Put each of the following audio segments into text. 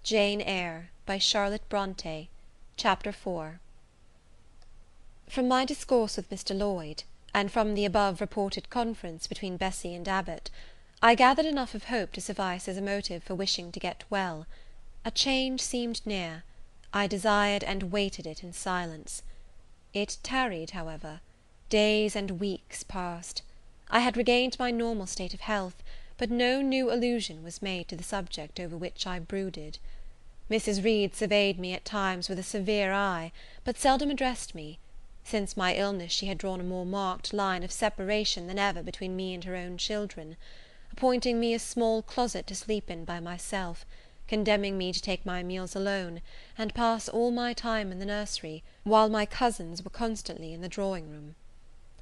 Jane Eyre, by Charlotte Brontë. Chapter 4. From my discourse with Mr. Lloyd, and from the above reported conference between Bessy and Abbot, I gathered enough of hope to suffice as a motive for wishing to get well. A change seemed near. I desired and waited it in silence. It tarried, however. Days and weeks passed. I had regained my normal state of health, but no new allusion was made to the subject over which I brooded. Mrs. Reed surveyed me at times with a severe eye, but seldom addressed me. Since my illness she had drawn a more marked line of separation than ever between me and her own children, appointing me a small closet to sleep in by myself, condemning me to take my meals alone, and pass all my time in the nursery, while my cousins were constantly in the drawing-room.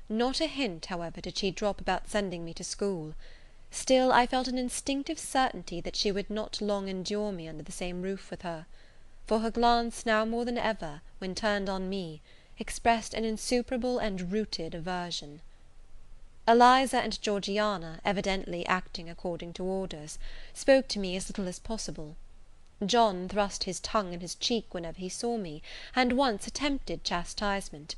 Not a hint, however, did she drop about sending me to school. Still I felt an instinctive certainty that she would not long endure me under the same roof with her; for her glance, now more than ever, when turned on me, expressed an insuperable and rooted aversion. Eliza and Georgiana, evidently acting according to orders, spoke to me as little as possible. John thrust his tongue in his cheek whenever he saw me, and once attempted chastisement;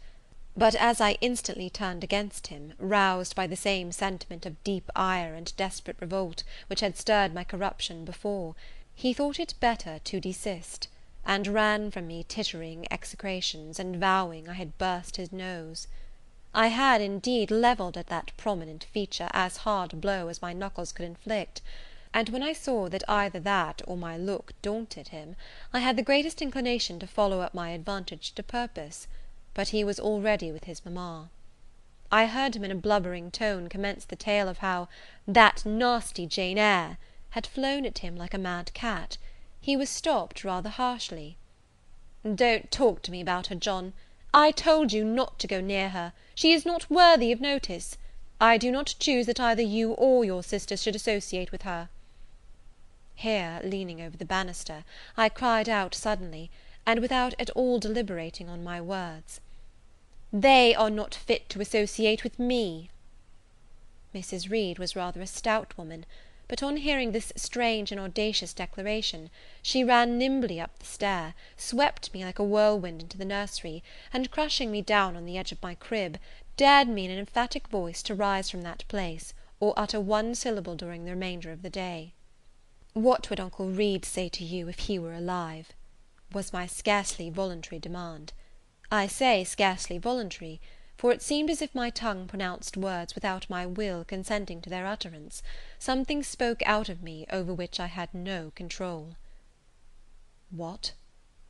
but as I instantly turned against him, roused by the same sentiment of deep ire and desperate revolt which had stirred my corruption before, he thought it better to desist, and ran from me tittering execrations, and vowing I had burst his nose. I had, indeed, levelled at that prominent feature as hard a blow as my knuckles could inflict; and when I saw that either that or my look daunted him, I had the greatest inclination to follow up my advantage to purpose; but he was already with his mamma. I heard him in a blubbering tone commence the tale of how "that nasty Jane Eyre" had flown at him like a mad cat. He was stopped rather harshly. "Don't talk to me about her, John. I told you not to go near her. She is not worthy of notice. I do not choose that either you or your sisters should associate with her." Here, leaning over the banister, I cried out suddenly, and without at all deliberating on my words, "They are not fit to associate with me." Mrs. Reed was rather a stout woman, but on hearing this strange and audacious declaration, she ran nimbly up the stair, swept me like a whirlwind into the nursery, and crushing me down on the edge of my crib, dared me in an emphatic voice to rise from that place, or utter one syllable during the remainder of the day. "What would Uncle Reed say to you if he were alive?" was my scarcely voluntary demand. I say scarcely voluntary, for it seemed as if my tongue pronounced words without my will consenting to their utterance. Something spoke out of me over which I had no control. "What?"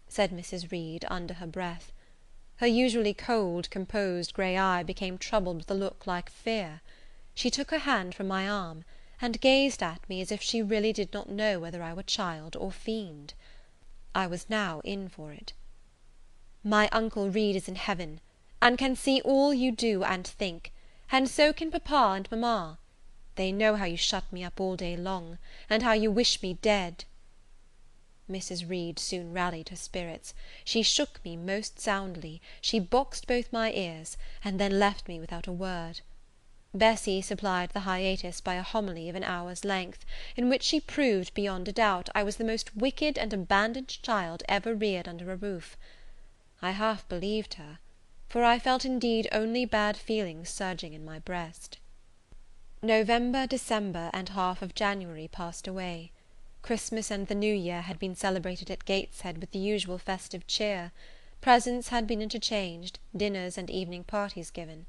said Mrs. Reed under her breath. Her usually cold, composed grey eye became troubled with a look like fear. She took her hand from my arm, and gazed at me as if she really did not know whether I were child or fiend. I was now in for it. "My Uncle Reed is in heaven, and can see all you do and think, and so can papa and mamma. They know how you shut me up all day long, and how you wish me dead." Mrs. Reed soon rallied her spirits. She shook me most soundly, she boxed both my ears, and then left me without a word. Bessy supplied the hiatus by a homily of an hour's length, in which she proved, beyond a doubt, I was the most wicked and abandoned child ever reared under a roof. I half believed her, for I felt indeed only bad feelings surging in my breast. November, December, and half of January passed away. Christmas and the New Year had been celebrated at Gateshead with the usual festive cheer. Presents had been interchanged, dinners and evening parties given.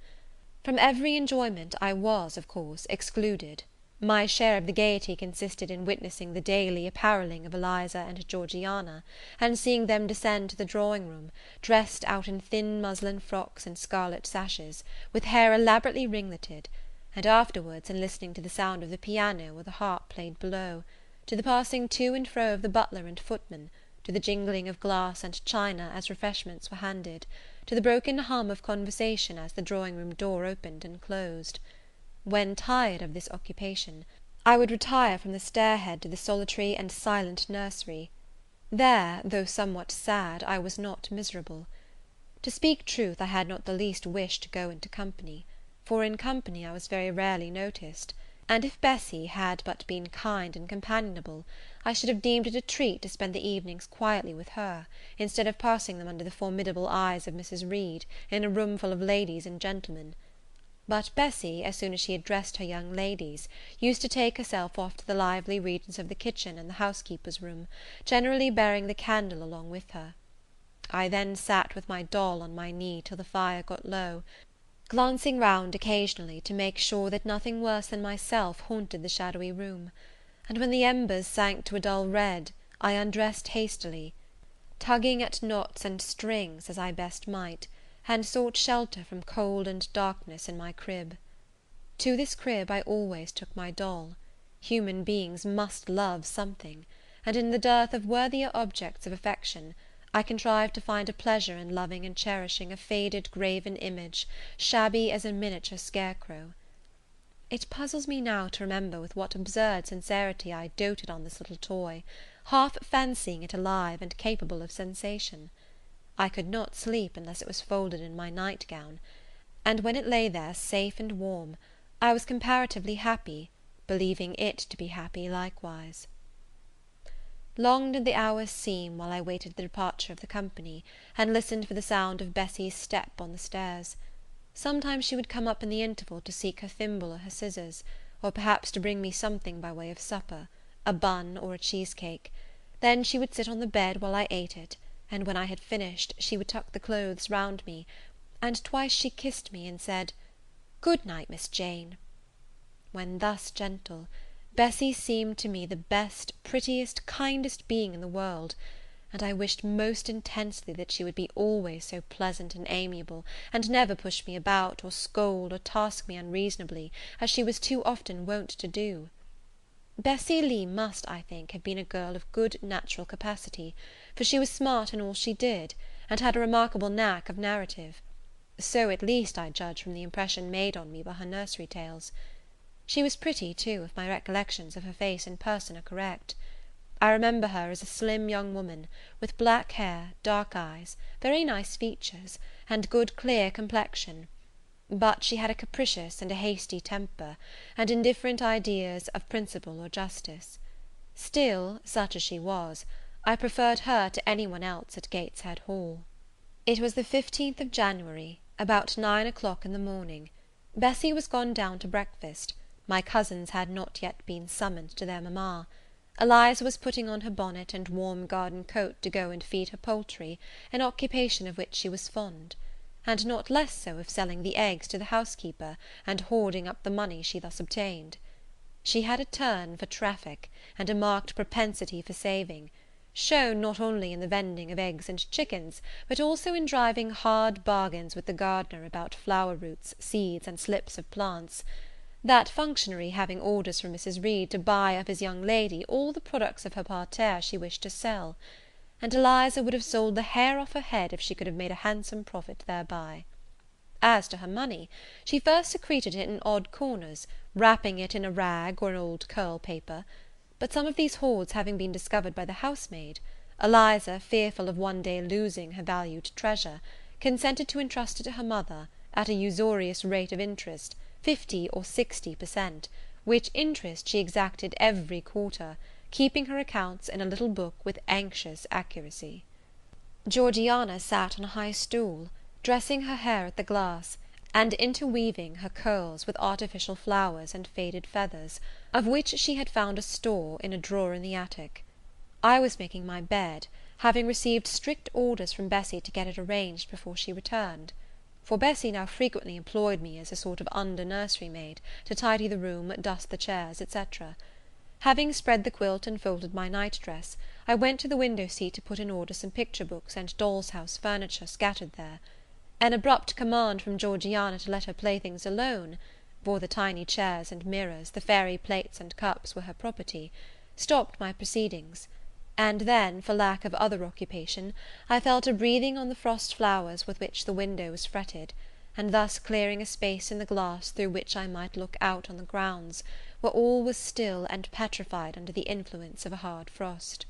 From every enjoyment I was, of course, excluded. My share of the gaiety consisted in witnessing the daily apparelling of Eliza and Georgiana, and seeing them descend to the drawing-room, dressed out in thin muslin frocks and scarlet sashes, with hair elaborately ringleted, and afterwards in listening to the sound of the piano or the harp played below, to the passing to and fro of the butler and footman, to the jingling of glass and china as refreshments were handed, to the broken hum of conversation as the drawing-room door opened and closed. When tired of this occupation, I would retire from the stair-head to the solitary and silent nursery. There, though somewhat sad, I was not miserable. To speak truth, I had not the least wish to go into company, for in company I was very rarely noticed, and if Bessie had but been kind and companionable, I should have deemed it a treat to spend the evenings quietly with her, instead of passing them under the formidable eyes of Mrs. Reed, in a room full of ladies and gentlemen. But Bessie, as soon as she had dressed her young ladies, used to take herself off to the lively regions of the kitchen and the housekeeper's room, generally bearing the candle along with her. I then sat with my doll on my knee till the fire got low, glancing round occasionally to make sure that nothing worse than myself haunted the shadowy room; and when the embers sank to a dull red, I undressed hastily, tugging at knots and strings as I best might, and sought shelter from cold and darkness in my crib. To this crib I always took my doll. Human beings must love something, and in the dearth of worthier objects of affection, I contrived to find a pleasure in loving and cherishing a faded graven image, shabby as a miniature scarecrow. It puzzles me now to remember with what absurd sincerity I doted on this little toy, half fancying it alive and capable of sensation. I could not sleep unless it was folded in my nightgown, and when it lay there safe and warm, I was comparatively happy, believing it to be happy likewise. Long did the hours seem while I waited the departure of the company, and listened for the sound of Bessie's step on the stairs. Sometimes she would come up in the interval to seek her thimble or her scissors, or perhaps to bring me something by way of supper, a bun or a cheesecake. Then she would sit on the bed while I ate it, and when I had finished, she would tuck the clothes round me, and twice she kissed me and said, "Good night, Miss Jane." When thus gentle, Bessie seemed to me the best, prettiest, kindest being in the world, and I wished most intensely that she would be always so pleasant and amiable, and never push me about, or scold, or task me unreasonably, as she was too often wont to do. Bessie Lee must, I think, have been a girl of good natural capacity, for she was smart in all she did, and had a remarkable knack of narrative. So, at least, I judge from the impression made on me by her nursery tales. She was pretty, too, if my recollections of her face and person are correct. I remember her as a slim young woman, with black hair, dark eyes, very nice features, and good clear complexion; but she had a capricious and a hasty temper, and indifferent ideas of principle or justice. Still, such as she was, I preferred her to any one else at Gateshead Hall. It was the 15th of January, about 9 o'clock in the morning. Bessie was gone down to breakfast. My cousins had not yet been summoned to their mamma. Eliza was putting on her bonnet and warm garden coat to go and feed her poultry, an occupation of which she was fond, and not less so of selling the eggs to the housekeeper, and hoarding up the money she thus obtained. She had a turn for traffic, and a marked propensity for saving, shown not only in the vending of eggs and chickens, but also in driving hard bargains with the gardener about flower roots, seeds, and slips of plants, that functionary having orders from Mrs. Reed to buy of his young lady all the products of her parterre she wished to sell; and Eliza would have sold the hair off her head if she could have made a handsome profit thereby. As to her money, she first secreted it in odd corners, wrapping it in a rag or an old curl paper; but some of these hoards having been discovered by the housemaid, Eliza, fearful of one day losing her valued treasure, consented to entrust it to her mother, at a usurious rate of interest, 50 or 60 per cent., which interest she exacted every quarter, keeping her accounts in a little book with anxious accuracy. Georgiana sat on a high stool, dressing her hair at the glass, and interweaving her curls with artificial flowers and faded feathers, of which she had found a store in a drawer in the attic. I was making my bed, having received strict orders from Bessie to get it arranged before she returned; for Bessie now frequently employed me as a sort of under nursery maid, to tidy the room, dust the chairs, etc. Having spread the quilt and folded my night dress, I went to the window seat to put in order some picture books and doll's house furniture scattered there. An abrupt command from Georgiana to let her playthings alone, for the tiny chairs and mirrors, the fairy plates and cups were her property, stopped my proceedings; and then, for lack of other occupation, I fell to breathing on the frost flowers with which the window was fretted, and thus clearing a space in the glass through which I might look out on the grounds, where all was still and petrified under the influence of a hard frost.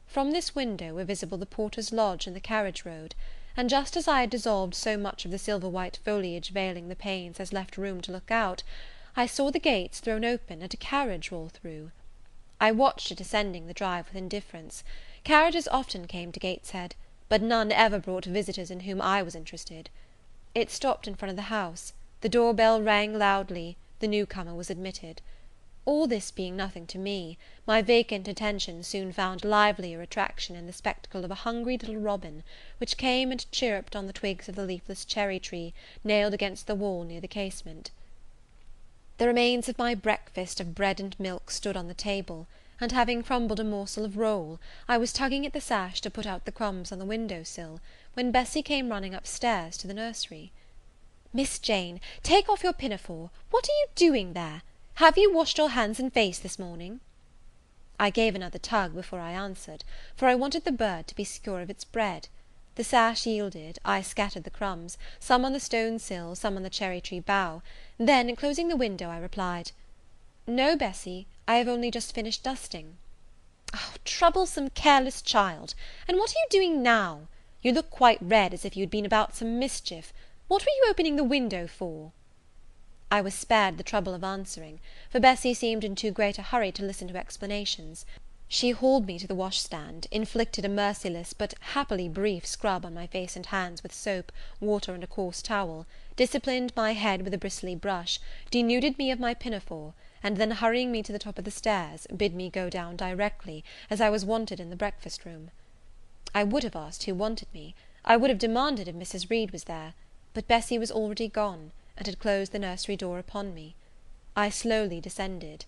From this window were visible the porter's lodge and the carriage road, and just as I had dissolved so much of the silver white foliage veiling the panes as left room to look out, I saw the gates thrown open and a carriage roll through. I watched it ascending the drive with indifference. Carriages often came to Gateshead, but none ever brought visitors in whom I was interested. It stopped in front of the house, the door-bell rang loudly, the newcomer was admitted. All this being nothing to me, my vacant attention soon found livelier attraction in the spectacle of a hungry little robin, which came and chirruped on the twigs of the leafless cherry-tree nailed against the wall near the casement. The remains of my breakfast of bread and milk stood on the table, and having crumbled a morsel of roll, I was tugging at the sash to put out the crumbs on the window-sill, when Bessie came running upstairs to the nursery. "Miss Jane, take off your pinafore. What are you doing there? Have you washed your hands and face this morning?" I gave another tug before I answered, for I wanted the bird to be secure of its bread. The sash yielded, I scattered the crumbs, some on the stone sill, some on the cherry-tree bough; then, closing the window, I replied, "No, Bessie, I have only just finished dusting." "Oh, troublesome, careless child! And what are you doing now? You look quite red, as if you had been about some mischief. What were you opening the window for?" I was spared the trouble of answering, for Bessie seemed in too great a hurry to listen to explanations. She hauled me to the washstand, inflicted a merciless but happily brief scrub on my face and hands with soap, water, and a coarse towel, disciplined my head with a bristly brush, denuded me of my pinafore, and then hurrying me to the top of the stairs, bid me go down directly, as I was wanted in the breakfast-room. I would have asked who wanted me. I would have demanded if Mrs. Reed was there, but Bessie was already gone, and had closed the nursery door upon me. I slowly descended.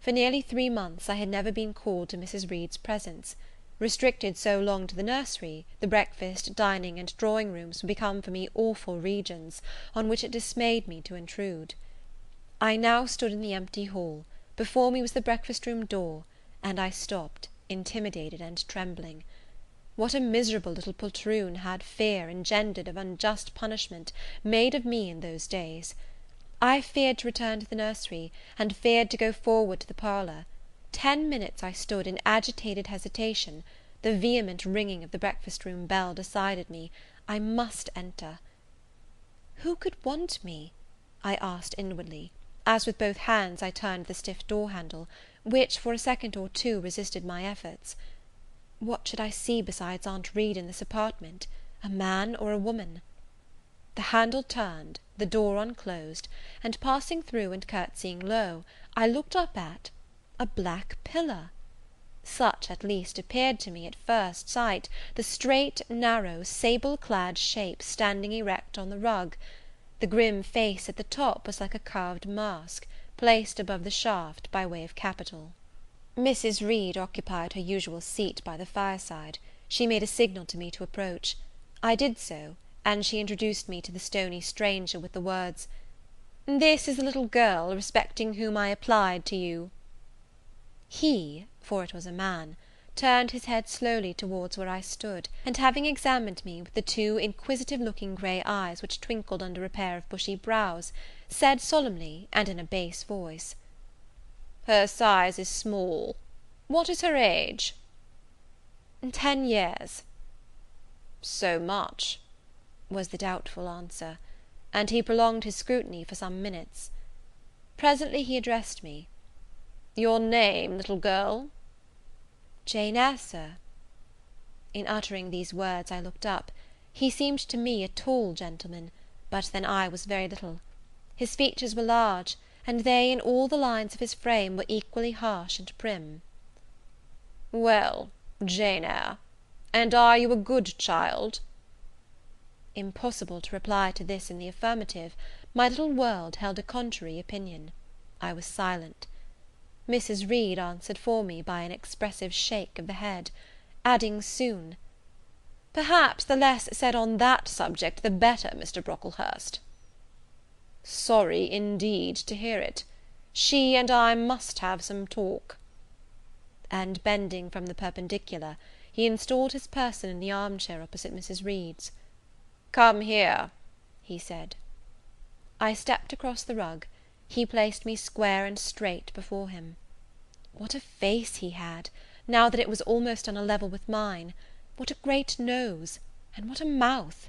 For nearly 3 months I had never been called to Mrs. Reed's presence. Restricted so long to the nursery, the breakfast, dining, and drawing-rooms were become for me awful regions, on which it dismayed me to intrude. I now stood in the empty hall; before me was the breakfast-room door, and I stopped, intimidated and trembling. What a miserable little poltroon had fear, engendered of unjust punishment, made of me in those days! I feared to return to the nursery, and feared to go forward to the parlour. 10 minutes I stood in agitated hesitation; the vehement ringing of the breakfast-room bell decided me. I must enter. Who could want me? I asked inwardly, as with both hands I turned the stiff door-handle, which for a second or two resisted my efforts. What should I see besides Aunt Reed in this apartment? A man or a woman? The handle turned, the door unclosed, and passing through and curtsying low, I looked up at a black pillar. Such, at least, appeared to me at first sight the straight, narrow, sable-clad shape standing erect on the rug. The grim face at the top was like a carved mask, placed above the shaft by way of capital. Mrs. Reed occupied her usual seat by the fireside. She made a signal to me to approach. I did so, and she introduced me to the stony stranger with the words, "This is the little girl respecting whom I applied to you." He, for it was a man, turned his head slowly towards where I stood, and having examined me with the 2 inquisitive-looking grey eyes which twinkled under a pair of bushy brows, said solemnly, and in a bass voice, "Her size is small. What is her age?" 10 years. "So much," was the doubtful answer, and he prolonged his scrutiny for some minutes. Presently he addressed me. "Your name, little girl?" "Jane Eyre, sir." In uttering these words I looked up. He seemed to me a tall gentleman, but then I was very little. His features were large, and they, in all the lines of his frame, were equally harsh and prim. "Well, Jane Eyre, and are you a good child?" Impossible to reply to this in the affirmative. My little world held a contrary opinion. I was silent. Mrs. Reed answered for me by an expressive shake of the head, adding soon, "Perhaps the less said on that subject the better, Mr. Brocklehurst." "Sorry, indeed, to hear it. She and I must have some talk." And, bending from the perpendicular, he installed his person in the arm-chair opposite Mrs. Reed's. "Come here," he said. I stepped across the rug. He placed me square and straight before him. What a face he had, now that it was almost on a level with mine! What a great nose! And what a mouth!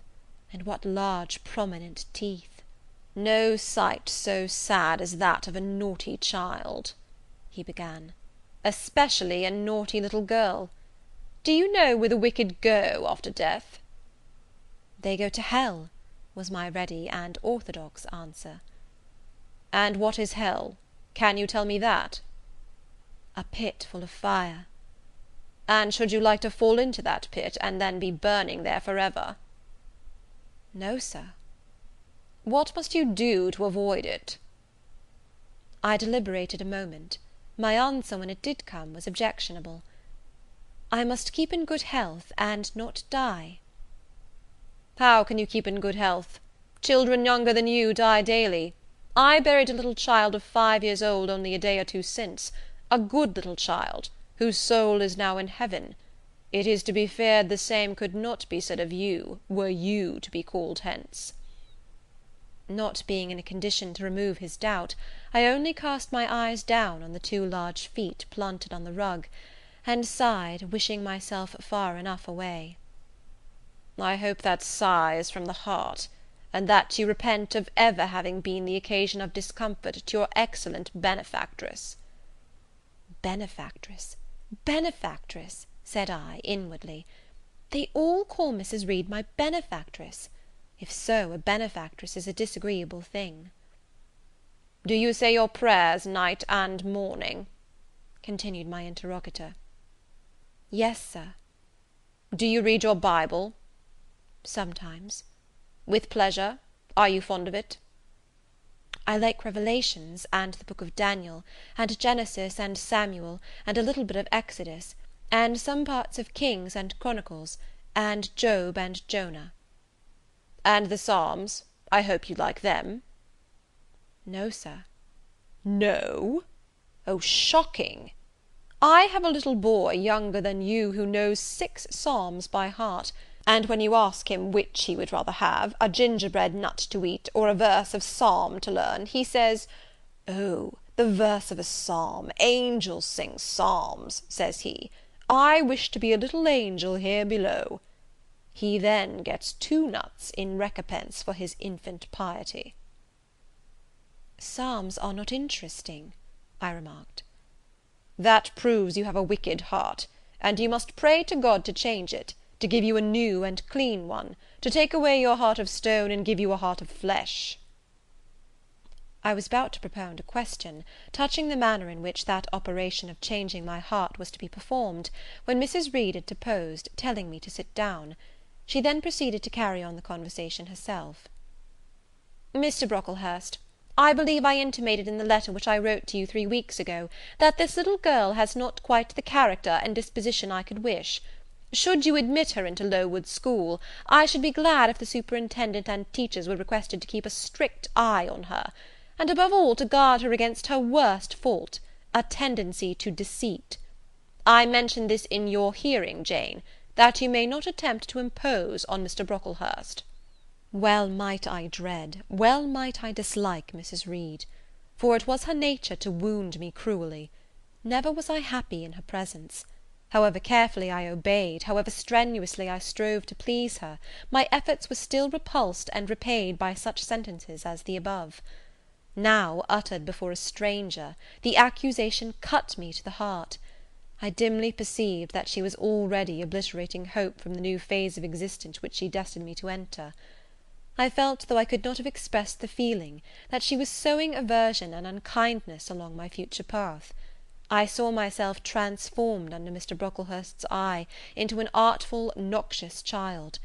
And what large prominent teeth! "No sight so sad as that of a naughty child," he began, "especially a naughty little girl. Do you know where the wicked go after death?" "They go to hell," was my ready and orthodox answer. "And what is hell? Can you tell me that?" "A pit full of fire." "And should you like to fall into that pit, and then be burning there for ever?" "No, sir." "What must you do to avoid it?" I deliberated a moment. My answer, when it did come, was objectionable. "I must keep in good health, and not die." "How can you keep in good health? Children younger than you die daily. I buried a little child of 5 years old only a day or two since, a good little child, whose soul is now in heaven. It is to be feared the same could not be said of you, were you to be called hence." Not being in a condition to remove his doubt, I only cast my eyes down on the 2 large feet planted on the rug, and sighed, wishing myself far enough away. "I hope that sigh is from the heart, and that you repent of ever having been the occasion of discomfort to your excellent benefactress." "Benefactress, benefactress," said I, inwardly. "They all call Mrs. Reed my benefactress. If so, a benefactress is a disagreeable thing." "Do you say your prayers night and morning?" continued my interrogator. "Yes, sir." "Do you read your Bible?" "Sometimes." "With pleasure? Are you fond of it?" "I like Revelations, and the book of Daniel, and Genesis and Samuel, and a little bit of Exodus, and some parts of Kings and Chronicles, and Job and Jonah." "And the Psalms? I hope you like them?" "No, sir." "No? Oh, shocking! I have a little boy younger than you who knows 6 Psalms by heart, and when you ask him which he would rather have, a gingerbread nut to eat, or a verse of Psalm to learn, he says, 'Oh, the verse of a Psalm! Angels sing Psalms,' says he. 'I wish to be a little angel here below.' He then gets 2 nuts in recompense for his infant piety." "Psalms are not interesting," I remarked. "That proves you have a wicked heart, and you must pray to God to change it, to give you a new and clean one, to take away your heart of stone and give you a heart of flesh." I was about to propound a question, touching the manner in which that operation of changing my heart was to be performed, when Mrs. Reed interposed, telling me to sit down. She then proceeded to carry on the conversation herself. "Mr. Brocklehurst, I believe I intimated in the letter which I wrote to you 3 weeks ago, that this little girl has not quite the character and disposition I could wish. Should you admit her into Lowood school, I should be glad if the superintendent and teachers were requested to keep a strict eye on her, and above all to guard her against her worst fault, a tendency to deceit. I mention this in your hearing, Jane, that you may not attempt to impose on Mr. Brocklehurst." Well might I dread, well might I dislike Mrs. Reed, for it was her nature to wound me cruelly. Never was I happy in her presence. However carefully I obeyed, however strenuously I strove to please her, my efforts were still repulsed and repaid by such sentences as the above. Now, uttered before a stranger, the accusation cut me to the heart. I dimly perceived that she was already obliterating hope from the new phase of existence which she destined me to enter. I felt, though I could not have expressed the feeling, that she was sowing aversion and unkindness along my future path. I saw myself transformed under Mr. Brocklehurst's eye into an artful, noxious child;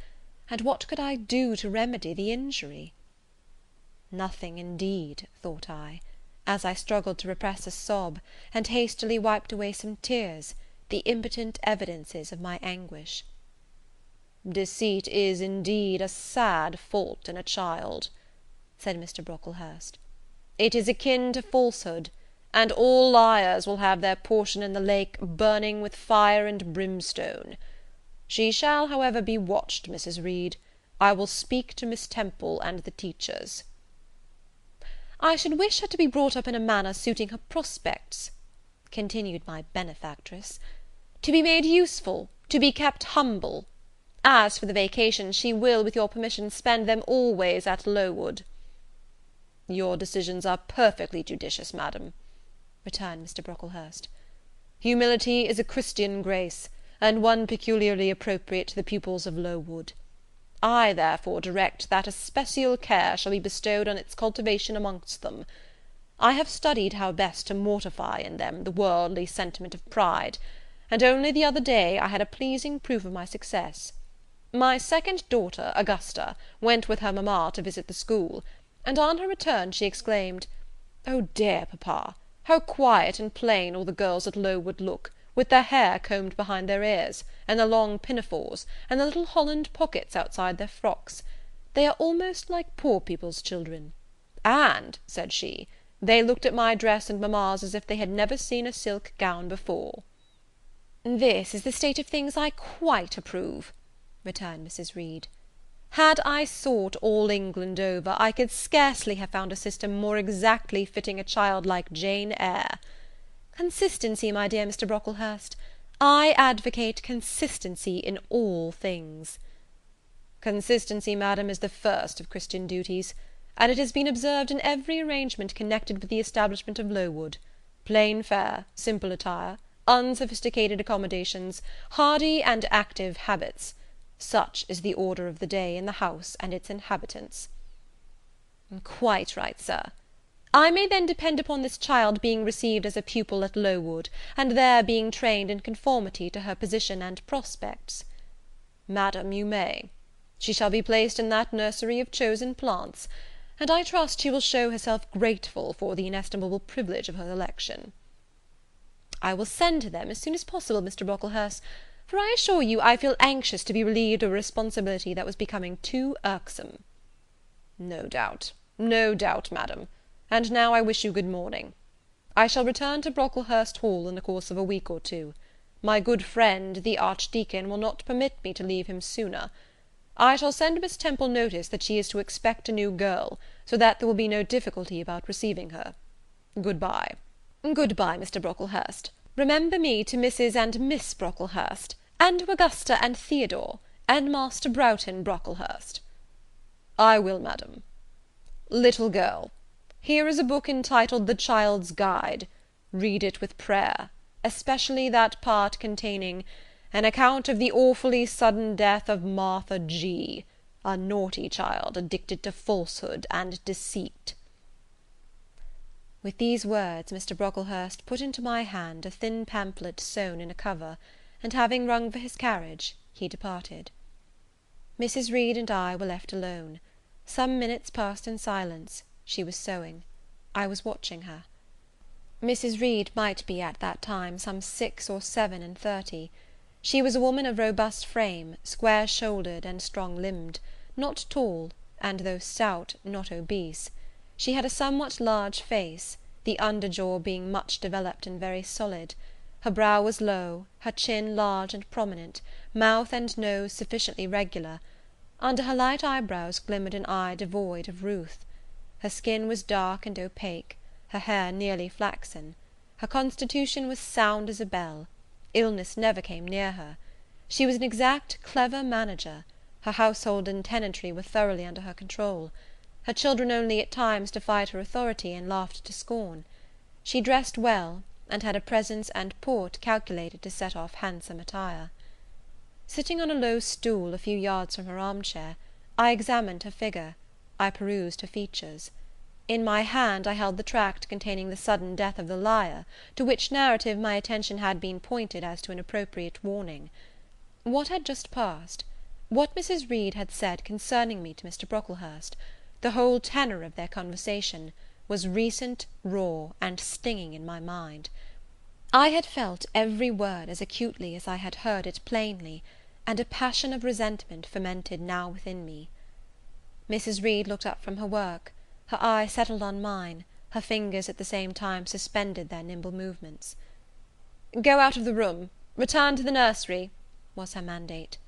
and what could I do to remedy the injury? Nothing, indeed, thought I, as I struggled to repress a sob, and hastily wiped away some tears, the impotent evidences of my anguish. "Deceit is, indeed, a sad fault in a child," said Mr. Brocklehurst. "It is akin to falsehood, and all liars will have their portion in the lake burning with fire and brimstone. She shall, however, be watched, Mrs. Reed. I will speak to Miss Temple and the teachers." "I should wish her to be brought up in a manner suiting her prospects," continued my benefactress, "to be made useful, to be kept humble. As for the vacations, she will, with your permission, spend them always at Lowood." "Your decisions are perfectly judicious, madam," returned Mr. Brocklehurst. "Humility is a Christian grace, and one peculiarly appropriate to the pupils of Lowood. I, therefore, direct that especial care shall be bestowed on its cultivation amongst them. I have studied how best to mortify in them the worldly sentiment of pride, and only the other day I had a pleasing proof of my success. My second daughter, Augusta, went with her mamma to visit the school, and on her return she exclaimed, "Oh dear, papa, how quiet and plain all the girls at Lowood look, with their hair combed behind their ears, and their long pinafores, and their little holland pockets outside their frocks. They are almost like poor people's children. And," said she, "they looked at my dress and mamma's as if they had never seen a silk gown before." "This is the state of things I quite approve," returned Mrs. Reed. "Had I sought all England over, I could scarcely have found a system more exactly fitting a child like Jane Eyre. Consistency, my dear Mr. Brocklehurst. I advocate consistency in all things." "Consistency, madam, is the first of Christian duties, and it has been observed in every arrangement connected with the establishment of Lowood. Plain fare, simple attire, unsophisticated accommodations, hardy and active habits. Such is the order of the day in the house and its inhabitants." "Quite right, sir. I may then depend upon this child being received as a pupil at Lowood, and there being trained in conformity to her position and prospects?" "Madam, you may. She shall be placed in that nursery of chosen plants, and I trust she will show herself grateful for the inestimable privilege of her election." "I will send to them as soon as possible, Mr. Brocklehurst, for I assure you I feel anxious to be relieved of a responsibility that was becoming too irksome." No doubt, madam, and now I wish you good morning. I shall return to Brocklehurst Hall in the course of a week or two. My good friend, the Archdeacon, will not permit me to leave him sooner. I shall send Miss Temple notice that she is to expect a new girl, so that there will be no difficulty about receiving her. Good-bye." "Good-bye, Mr. Brocklehurst. Remember me to Mrs. and Miss Brocklehurst, and to Augusta and Theodore, and Master Broughton Brocklehurst." "I will, madam. Little girl, here is a book entitled The Child's Guide. Read it with prayer, especially that part containing an account of the awfully sudden death of Martha G., a naughty child addicted to falsehood and deceit." With these words, Mr. Brocklehurst put into my hand a thin pamphlet sewn in a cover, and having rung for his carriage, he departed. Mrs. Reed and I were left alone. Some minutes passed in silence. She was sewing. I was watching her. Mrs. Reed might be at that time some 6 or 7 and 30. She was a woman of robust frame, square-shouldered and strong-limbed, not tall, and though stout, not obese. She had a somewhat large face, the under jaw being much developed and very solid. Her brow was low, her chin large and prominent, mouth and nose sufficiently regular. Under her light eyebrows glimmered an eye devoid of ruth. Her skin was dark and opaque, her hair nearly flaxen. Her constitution was sound as a bell. Illness never came near her. She was an exact, clever manager. Her household and tenantry were thoroughly under her control. Her children only at times defied her authority and laughed to scorn. She dressed well, and had a presence and port calculated to set off handsome attire. Sitting on a low stool a few yards from her armchair, I examined her figure, I perused her features. In my hand I held the tract containing the sudden death of the liar, to which narrative my attention had been pointed as to an appropriate warning. What had just passed? What Mrs. Reed had said concerning me to Mr. Brocklehurst? The whole tenor of their conversation was recent, raw, and stinging in my mind. I had felt every word as acutely as I had heard it plainly, and a passion of resentment fermented now within me. Mrs. Reed looked up from her work. Her eye settled on mine, her fingers at the same time suspended their nimble movements. "Go out of the room, return to the nursery," was her mandate.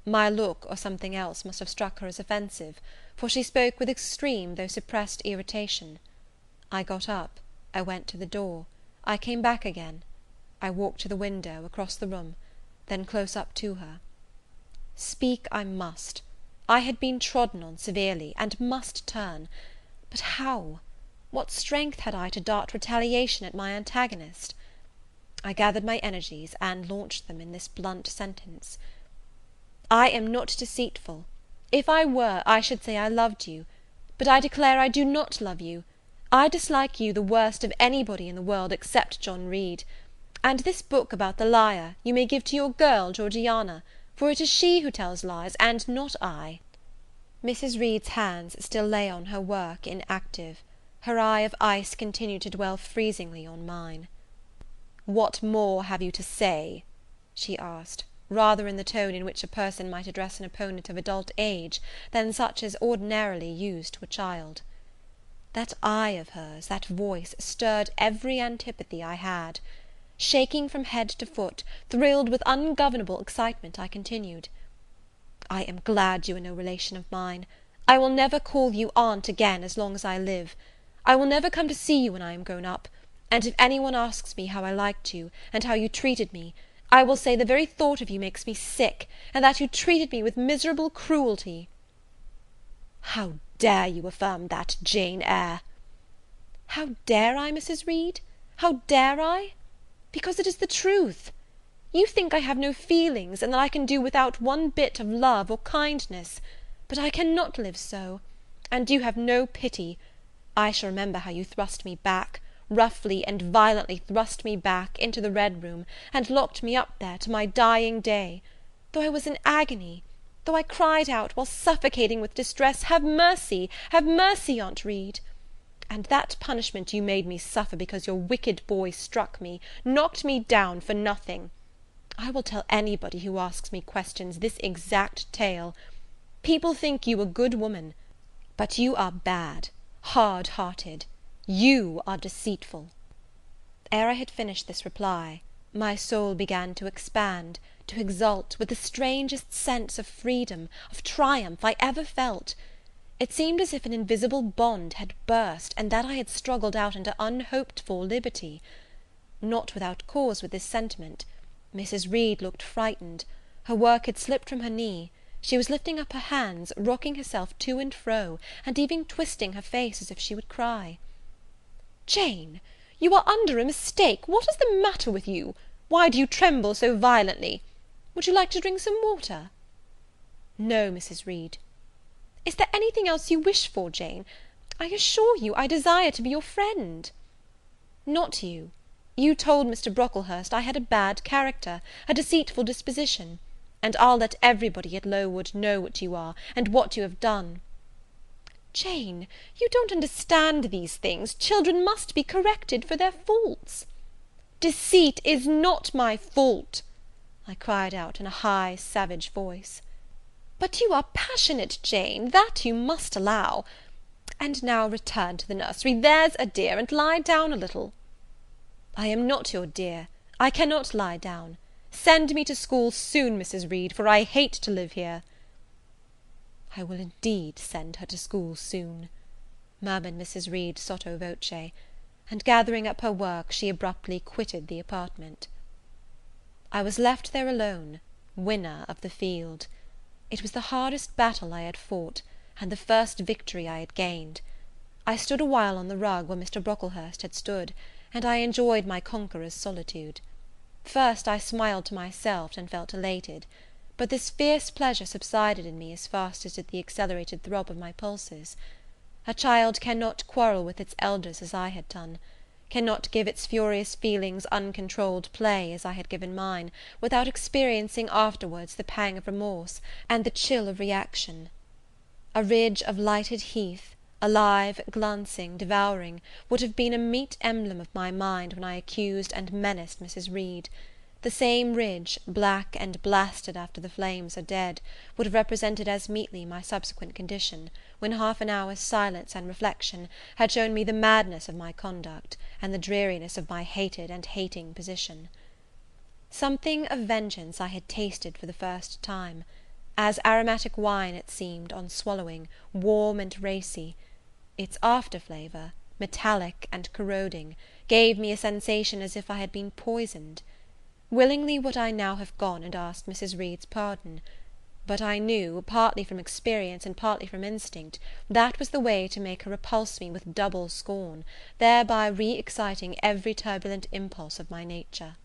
My look, or something else, must have struck her as offensive, for she spoke with extreme, though suppressed irritation. I got up, I went to the door, I came back again, I walked to the window, across the room, then close up to her. Speak I must. I had been trodden on severely, and must turn. But how? What strength had I to dart retaliation at my antagonist? I gathered my energies, and launched them in this blunt sentence. I am not deceitful. If I were, I should say I loved you. But I declare I do not love you. I dislike you the worst of anybody in the world except John Reed. And this book about the liar you may give to your girl Georgiana, for it is she who tells lies, and not I." Mrs. Reed's hands still lay on her work inactive. Her eye of ice continued to dwell freezingly on mine. "What more have you to say?" she asked, rather in the tone in which a person might address an opponent of adult age than such as ordinarily used to a child. That eye of hers, that voice, stirred every antipathy I had. Shaking from head to foot, thrilled with ungovernable excitement, I continued, "I am glad you are no relation of mine. I will never call you aunt again as long as I live. I will never come to see you when I am grown up; and if any one asks me how I liked you, and how you treated me, I will say the very thought of you makes me sick, and that you treated me with miserable cruelty." "How dare you affirm that, Jane Eyre?" "How dare I, Mrs. Reed? How dare I? Because it is the truth. You think I have no feelings, and that I can do without one bit of love or kindness; but I cannot live so. And you have no pity. I shall remember how you thrust me back, roughly and violently thrust me back, into the Red Room, and locked me up there to my dying day, though I was in agony, though I cried out, while suffocating with distress, have mercy, Aunt Reed! And that punishment you made me suffer because your wicked boy struck me, knocked me down for nothing. I will tell anybody who asks me questions this exact tale. People think you a good woman, but you are bad, hard-hearted. You are deceitful." Ere I had finished this reply, my soul began to expand, to exult, with the strangest sense of freedom, of triumph, I ever felt. It seemed as if an invisible bond had burst, and that I had struggled out into unhoped-for liberty. Not without cause with this sentiment. Mrs. Reed looked frightened. Her work had slipped from her knee. She was lifting up her hands, rocking herself to and fro, and even twisting her face as if she would cry. "Jane, you are under a mistake. What is the matter with you? Why do you tremble so violently? Would you like to drink some water?" "No, Mrs. Reed." "Is there anything else you wish for, Jane? I assure you I desire to be your friend." "Not you. You told Mr. Brocklehurst I had a bad character, a deceitful disposition, and I'll let everybody at Lowood know what you are, and what you have done." "Jane, you don't understand these things. Children must be corrected for their faults." "Deceit is not my fault," I cried out in a high, savage voice. "But you are passionate, Jane, that you must allow. And now return to the nursery, there's a dear, and lie down a little." "I am not your dear. I cannot lie down. Send me to school soon, Mrs. Reed, for I hate to live here." "I will indeed send her to school soon," murmured Mrs. Reed sotto voce, and gathering up her work, she abruptly quitted the apartment. I was left there alone, winner of the field. It was the hardest battle I had fought, and the first victory I had gained. I stood a while on the rug where Mr. Brocklehurst had stood, and I enjoyed my conqueror's solitude. First I smiled to myself and felt elated, but this fierce pleasure subsided in me as fast as did the accelerated throb of my pulses. A child cannot quarrel with its elders as I had done, cannot give its furious feelings uncontrolled play as I had given mine, without experiencing afterwards the pang of remorse, and the chill of reaction. A ridge of lighted heath, alive, glancing, devouring, would have been a meet emblem of my mind when I accused and menaced Mrs. Reed. The same ridge, black and blasted after the flames are dead, would have represented as meetly my subsequent condition, when half an hour's silence and reflection had shown me the madness of my conduct, and the dreariness of my hated and hating position. Something of vengeance I had tasted for the first time. As aromatic wine it seemed, on swallowing, warm and racy. Its after flavour, metallic and corroding, gave me a sensation as if I had been poisoned. Willingly would I now have gone and asked Mrs. Reed's pardon. but I knew, partly from experience and partly from instinct, that was the way to make her repulse me with double scorn, thereby re-exciting every turbulent impulse of my nature.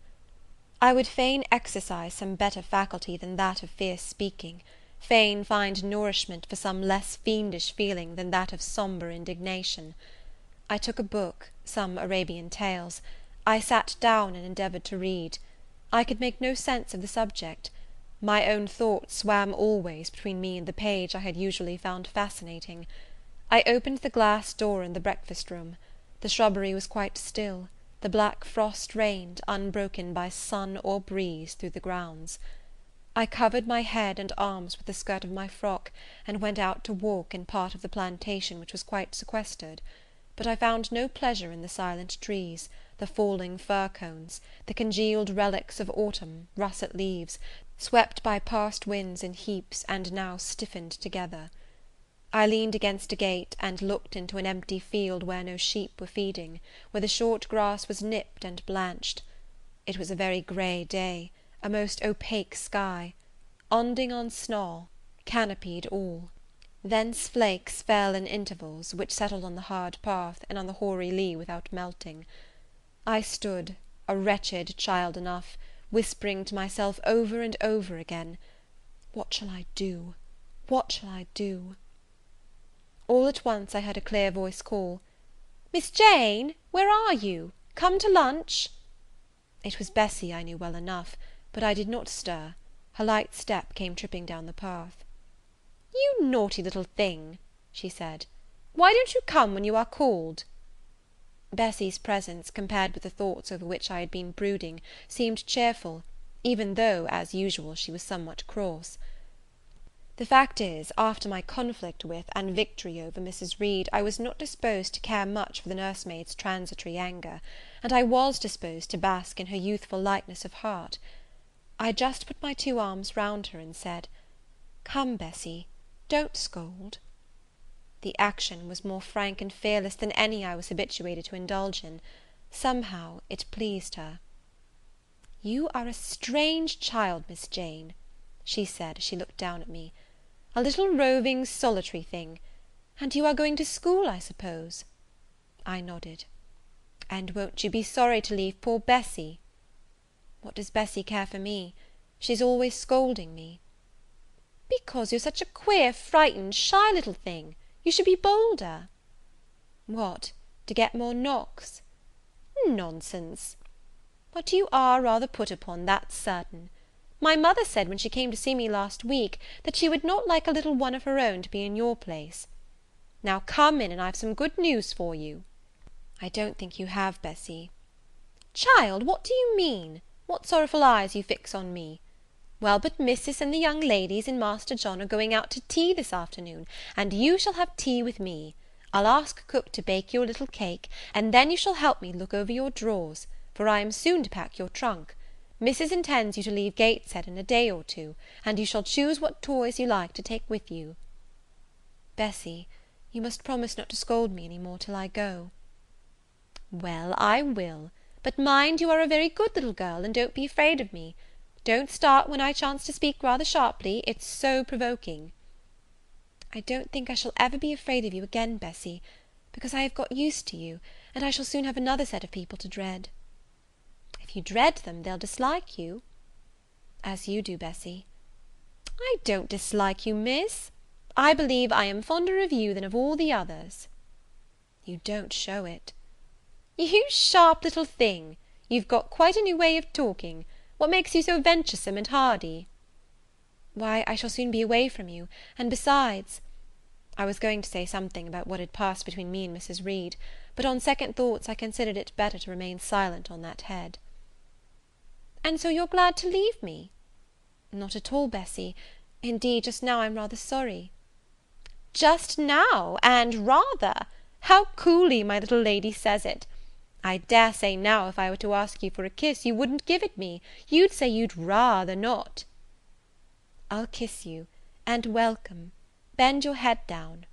I would fain exercise some better faculty than that of fierce speaking, fain find nourishment for some less fiendish feeling than that of sombre indignation. I took a book, some Arabian Tales. I sat down and endeavoured to read. I could make no sense of the subject. My own thoughts swam always between me and the page I had usually found fascinating. I opened the glass door in the breakfast room. The shrubbery was quite still. The black frost reigned, unbroken by sun or breeze, through the grounds. I covered my head and arms with the skirt of my frock, and went out to walk in part of the plantation which was quite sequestered; but I found no pleasure in the silent trees, the falling fir cones, the congealed relics of autumn, russet leaves, swept by past winds in heaps, and now stiffened together. I leaned against a gate, and looked into an empty field where no sheep were feeding, where the short grass was nipped and blanched. It was a very grey day, a most opaque sky, onding on snaw, canopied all. Thence flakes fell in intervals, which settled on the hard path and on the hoary lea without melting. I stood, a wretched child enough, whispering to myself over and over again, "What shall I do? What shall I do?" All at once I heard a clear voice call, "Miss Jane, where are you? Come to lunch." It was Bessie, I knew well enough, but I did not stir. Her light step came tripping down the path. "You naughty little thing," she said, "why don't you come when you are called?" Bessie's presence, compared with the thoughts over which I had been brooding, seemed cheerful, even though, as usual, she was somewhat cross. The fact is, after my conflict with and victory over Mrs. Reed, I was not disposed to care much for the nursemaid's transitory anger, and I was disposed to bask in her youthful lightness of heart. I just put my two arms round her, and said, "Come, Bessie, don't scold." The action was more frank and fearless than any I was habituated to indulge in. Somehow it pleased her. "You are a strange child, Miss Jane," she said, as she looked down at me, "a little roving, solitary thing. And you are going to school, I suppose?" I nodded. "And won't you be sorry to leave poor Bessie?" "What does Bessie care for me? She's always scolding me." "Because you're such a queer, frightened, shy little thing. You should be bolder." "What, to get more knocks?" "Nonsense." "But you are rather put upon, that's certain. My mother said, when she came to see me last week, that she would not like a little one of her own to be in your place. Now come in, and I've some good news for you." "I don't think you have, Bessie." "Child, what do you mean? What sorrowful eyes you fix on me? Well, but Missis and the young ladies and Master John are going out to tea this afternoon, and you shall have tea with me. I'll ask cook to bake you a little cake, and then you shall help me look over your drawers, for I am soon to pack your trunk. Missis intends you to leave Gateshead in a day or two, and you shall choose what toys you like to take with you." "Bessie, you must promise not to scold me any more till I go." "Well, I will; but mind you are a very good little girl, and don't be afraid of me. Don't start when I chance to speak rather sharply, it's so provoking." "I don't think I shall ever be afraid of you again, Bessie, because I have got used to you, and I shall soon have another set of people to dread." "If you dread them, they'll dislike you." "As you do, Bessie." "I don't dislike you, miss. I believe I am fonder of you than of all the others." "You don't show it." "You sharp little thing! You've got quite a new way of talking. What makes you so venturesome and hardy?" "Why, I shall soon be away from you, and besides—" I was going to say something about what had passed between me and Mrs. Reed, but on second thoughts I considered it better to remain silent on that head. "And so you're glad to leave me?" "Not at all, Bessie. Indeed, just now I'm rather sorry." "Just now, and rather! How coolly my little lady says it! I dare say now, if I were to ask you for a kiss, you wouldn't give it me. You'd say you'd rather not." "I'll kiss you, and welcome. Bend your head down."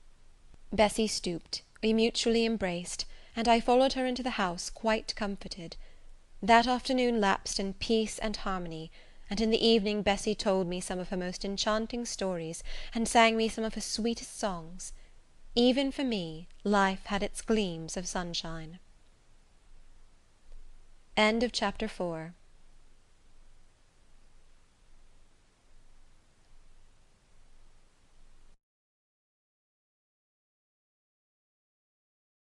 Bessie stooped, we mutually embraced, and I followed her into the house quite comforted. That afternoon lapsed in peace and harmony, and in the evening Bessie told me some of her most enchanting stories, and sang me some of her sweetest songs. Even for me, life had its gleams of sunshine. End of Chapter 4.